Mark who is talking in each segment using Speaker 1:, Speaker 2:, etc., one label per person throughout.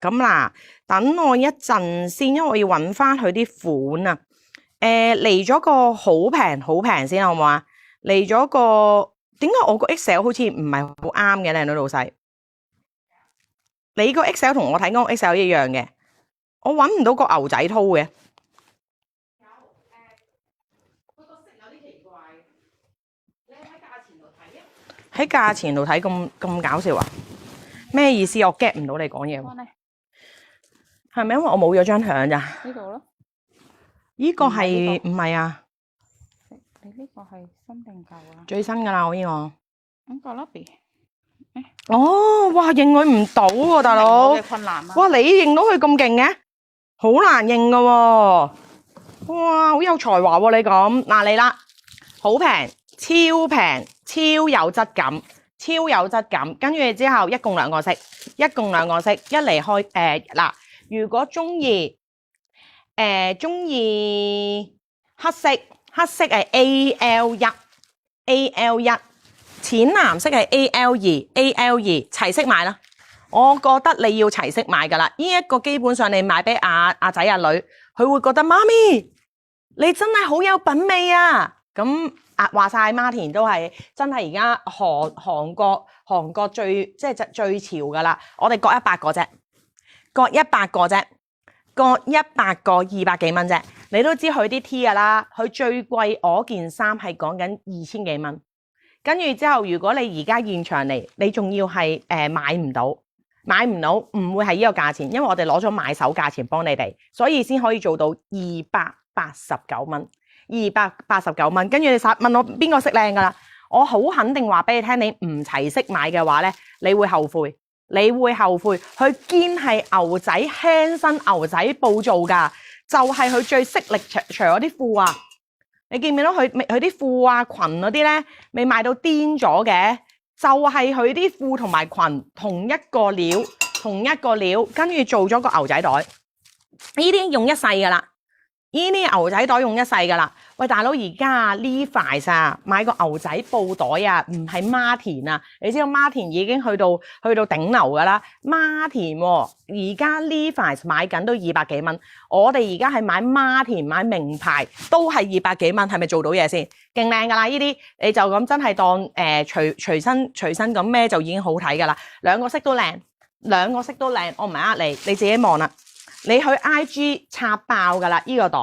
Speaker 1: 咁嗱，等我一陣先，因為我要揾翻佢啲款啊。嚟咗個好平先好唔好啊？嚟咗個，點解我個 Excel 好似唔係好啱嘅，靚女老細？你個 Excel 同我睇嗰個 Excel 一樣嘅，我揾唔到個牛仔濤嘅。個色有啲奇怪，你喺價錢度睇啊？喺價錢度睇咁搞笑啊？咩意思？我 get 唔到你講嘢喎。係咪因為我冇咗張相咋？
Speaker 2: 呢度咯。
Speaker 1: 呢個係唔係啊？
Speaker 2: 你呢個係新定舊啊？
Speaker 1: 最新噶啦，我呢個。
Speaker 2: 咁個 lobby。
Speaker 1: 哦，哇，認佢唔到喎，大佬。
Speaker 2: 我嘅困難啊！
Speaker 1: 哇，你認到佢咁勁嘅？好難認噶喎。哇，好有才華喎，你咁。嗱，嚟啦，好平，超平，超有質感，超有質感。跟住之後，一共兩個色，一嚟開嗱。如果中意黑色係 AL1，淺藍色係 AL2，齊色買啦。我覺得你要齊色買噶啦。呢一個基本上你買俾阿仔阿女，佢會覺得媽咪你真係好有品味啊。咁話晒Martin都係真係而家韓國最潮噶啦。我哋各100個啫。各100個啫，各100個200幾蚊啫。你都知佢啲 T 噶啦，佢最貴嗰件衫係講緊2000幾蚊。跟住之後，如果你而家現場嚟，你仲要係買唔到，唔會係呢個價錢，因為我哋攞咗買手價錢幫你哋，所以先可以做到289蚊。289蚊，跟住你問我邊個色靚噶啦？我好肯定話俾你聽，你唔齊色買嘅話咧，你會後悔。佢堅係牛仔輕身牛仔布做噶，就係佢最識力除嗰啲褲啊！你見唔見到佢啲褲啊裙嗰啲咧，未賣到癲咗嘅？就係佢啲褲同埋裙同一個料，跟住做咗個牛仔袋，呢啲用一世噶啦。呢啲牛仔袋用一世噶啦。喂，大佬，而家 Levi's 啊，買個牛仔布袋啊，唔係Martin啊。你知道 Martin 已經去到頂流噶啦。Martin 而家 Levi's 買緊都200幾蚊。我哋而家係買 Martin 買名牌都係200幾蚊，係咪做到嘢先？勁靚噶啦！呢啲你就咁真係當隨身咁孭就已經好睇噶啦。兩個色都靚，我唔係呃你，你自己望啦。你去 IG 插爆噶啦，呢個袋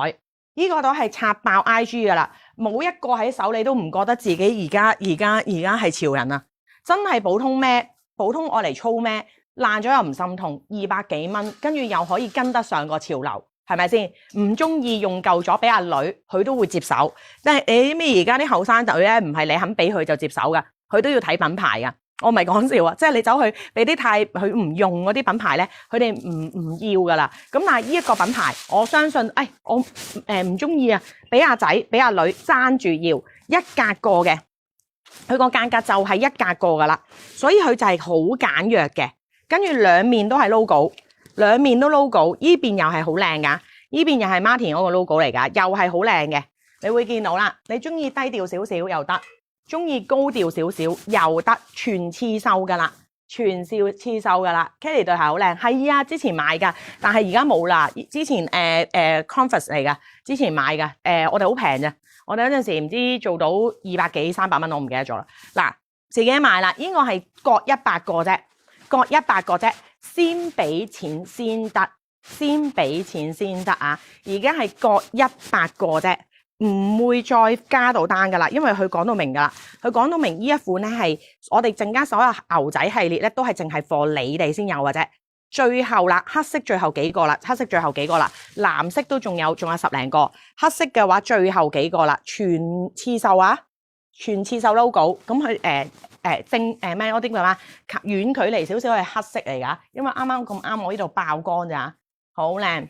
Speaker 1: 係插爆 IG 噶啦，冇一個喺手你都唔覺得自己而家係潮人啊！真係普通孭，普通愛嚟粗孭，爛咗又唔心痛，200幾蚊，跟住又可以跟得上個潮流，係咪先？唔中意用舊咗俾阿女，佢都會接手。但係你知唔知而家啲後生仔咧，唔係你肯俾佢就接手噶，佢都要睇品牌噶。我唔係講笑啊，即係你走去俾啲佢唔用嗰啲品牌咧，佢哋唔要噶啦。咁但係呢一個品牌，我相信，我唔中意啊，俾阿仔俾阿女爭住要一格個嘅，佢個間隔就係一格個噶啦，所以佢就係好簡約嘅。跟住兩面都係 logo， 兩面都 logo， 呢邊又係好靚噶，呢邊又係 Martin 嗰個 logo 嚟噶，又係好靚嘅。你會見到啦，你中意低調少少又得。中意高調少少又得，全刺繡噶啦，全刺繡噶啦。Kelly 對鞋好靚，係啊，之前買噶，但係而家冇啦。之前Converse 嚟噶，之前買噶，我哋好平啫。我哋嗰陣時唔知做到200幾300蚊，我唔記得咗啦。嗱，自己買啦，呢個係各100個啫，各100個啫，先俾錢先得，啊！而家係各100個啫。唔會再加到單噶啦，因為佢講到明噶啦，佢講到明呢一款咧係我哋陣間所有牛仔系列咧都係淨係貨你哋先有嘅啫。最後啦，黑色最後幾個啦，藍色都仲有10零個，黑色嘅話最後幾個啦，全刺繡啊，全刺繡 logo。咁佢咩嗰啲叫咩？遠距離少少係黑色嚟噶，因為啱啱咁啱我呢度爆光咋，好靚，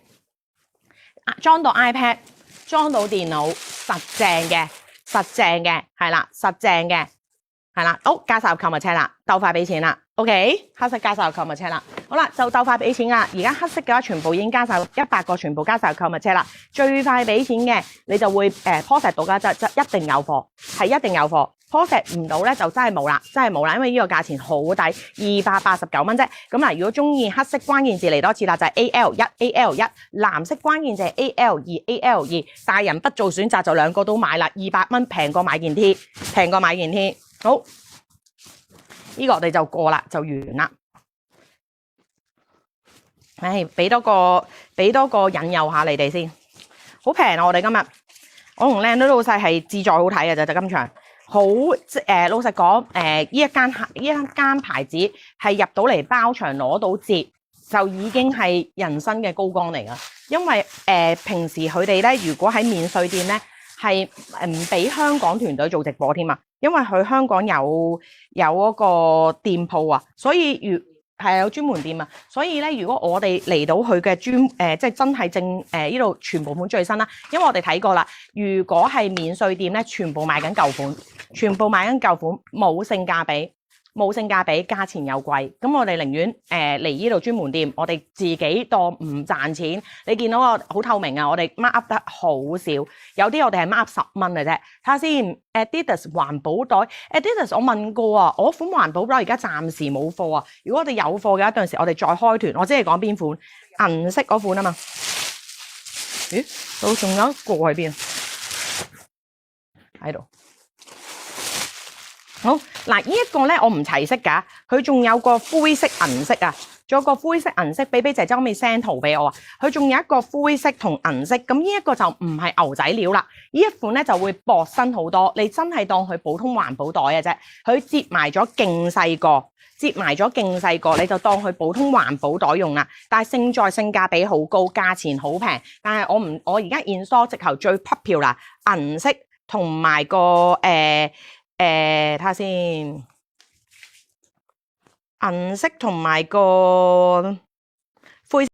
Speaker 1: 裝到 iPad。裝到電腦實正嘅，係啦，實正嘅，係啦，好，加晒入購物車啦，鬥快俾錢啦 ，OK， 黑色加晒入購物車啦，好啦，就鬥快俾錢啦，而家黑色嘅話全部已經加晒100個，全部加晒入購物車啦，最快俾錢嘅你就會POS到㗎，就一定有貨，係一定有貨。POS唔到咧就真係冇啦，真係冇啦，因為呢個價錢好抵，289蚊啫。咁嗱，如果中意黑色關鍵字嚟多次啦，就係 AL1，藍色關鍵字係 AL2，大人不做選擇就兩個都買啦，200蚊平過買件 T， 平過買件 T。好，呢個我哋就過啦，就完啦。唉，俾多個引誘下你哋先，好平啊！我哋今日我同靚女老細係志在好睇嘅就今場。好老實講，呢一間牌子係入到嚟包場攞到折，就已經係人生嘅高光嚟㗎。因為平時佢哋咧，如果喺免稅店咧，係唔俾香港團隊做直播添啊，因為佢香港有嗰個店鋪啊，所以係有專門店啊，所以咧，如果我哋嚟到佢嘅即係真係正呢度全部款最新啦，因為我哋睇過啦，如果係免稅店咧，全部賣緊舊款，冇性價比，價錢又貴，咁我哋寧願嚟呢度專門店，我哋自己當唔賺錢。你見到我好透明啊，我哋 mark up 得好少，有啲我哋係 mark up 10蚊嘅啫。睇下先 ，Adidas 環保袋 ，Adidas 我問過啊，我款環保袋而家暫時冇貨啊。如果我哋有貨嘅，一陣時我哋再開團，我即係講邊款，銀色嗰款啊嘛。咦，仲有一個喺邊？喺度。好嗱，呢一個咧我唔齊色㗎，佢仲有個灰色銀色啊，仲有個灰色銀色，比姐姐可唔可以 send 圖俾我啊？佢仲有一個灰色同銀色，咁呢一個就唔係牛仔料啦，呢一款咧就會薄身好多，你真係當佢普通環保袋嘅啫，佢摺埋咗勁細個，你就當佢普通環保袋用啦。但係勝在性價比好高，價錢好平，但係我而家 in store 直頭最 popular 啦，銀色同埋個睇下先，銀色同埋個灰色。